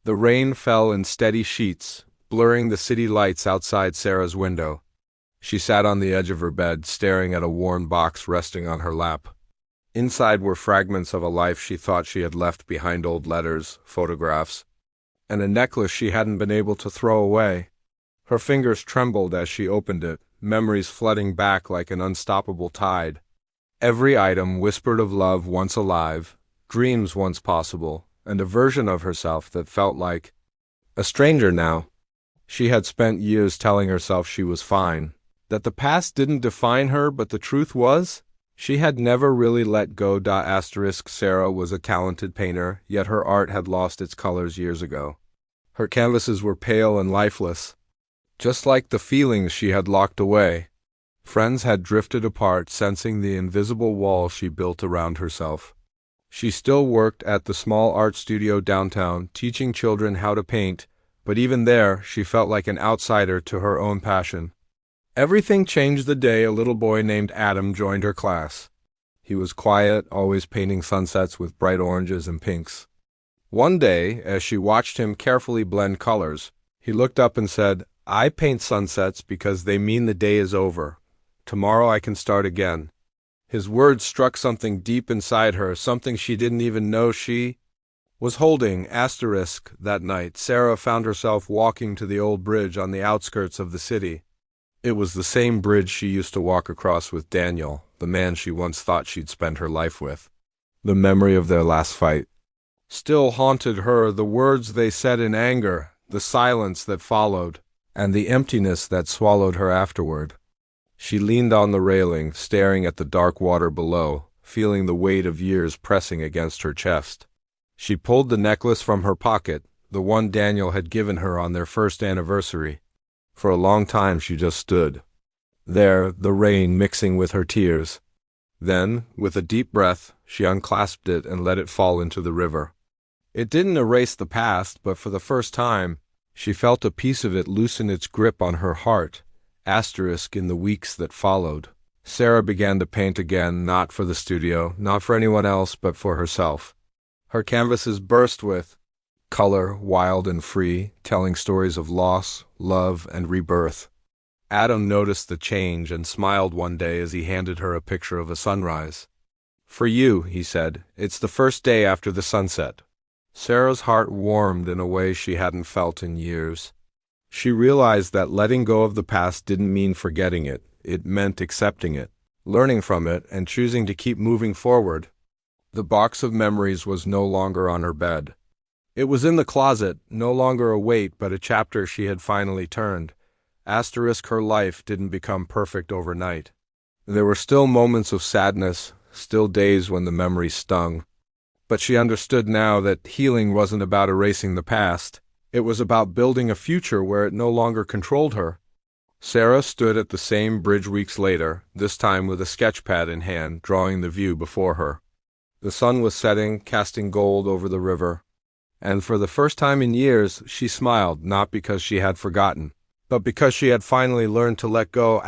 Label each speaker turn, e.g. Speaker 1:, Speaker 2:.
Speaker 1: The rain fell in steady sheets, blurring the city lights outside Sarah's window. She sat on the edge of her bed, staring at a worn box resting on her lap. Inside were fragments of a life she thought she had left behind: old letters, photographs, and a necklace she hadn't been able to throw away. Her fingers trembled as she opened it, memories flooding back like an unstoppable tide. Every item whispered of love once alive, dreams once possible, and a version of herself that felt like a stranger now. She had spent years telling herself she was fine, that the past didn't define her, but the truth was, she had never really let go. Sarah was a talented painter, yet her art had lost its colors years ago. Her canvases were pale and lifeless, just like the feelings she had locked away. Friends had drifted apart, sensing the invisible wall she built around herself. She still worked at the small art studio downtown, teaching children how to paint, but even there, she felt like an outsider to her own passion. Everything changed the day a little boy named Adam joined her class. He was quiet, always painting sunsets with bright oranges and pinks. One day, as she watched him carefully blend colors, he looked up and said, "I paint sunsets because they mean the day is over. Tomorrow I can start again." His words struck something deep inside her, something she didn't even know she was holding. That night, Sarah found herself walking to the old bridge on the outskirts of the city. It was the same bridge she used to walk across with Daniel, the man she once thought she'd spend her life with. The memory of their last fight still haunted her, the words they said in anger, the silence that followed, and the emptiness that swallowed her afterward. She leaned on the railing, staring at the dark water below, feeling the weight of years pressing against her chest. She pulled the necklace from her pocket, the one Daniel had given her on their first anniversary. For a long time she just stood there, the rain mixing with her tears. Then, with a deep breath, she unclasped it and let it fall into the river. It didn't erase the past, but for the first time, she felt a piece of it loosen its grip on her heart. In the weeks that followed, Sarah began to paint again, not for the studio, not for anyone else, but for herself. Her canvases burst with color, wild and free, telling stories of loss, love, and rebirth. Adam noticed the change and smiled one day as he handed her a picture of a sunrise. "For you," he said, "it's the first day after the sunset." Sarah's heart warmed in a way she hadn't felt in years. She realized that letting go of the past didn't mean forgetting it. It meant accepting it, learning from it, and choosing to keep moving forward. The box of memories was no longer on her bed. It was in the closet, no longer a weight, but a chapter she had finally turned. Her life didn't become perfect overnight. There were still moments of sadness, still days when the memory stung. But she understood now that healing wasn't about erasing the past. It was about building a future where it no longer controlled her. Sarah stood at the same bridge weeks later, this time with a sketch pad in hand, drawing the view before her. The sun was setting, casting gold over the river. And for the first time in years, she smiled, not because she had forgotten, but because she had finally learned to let go.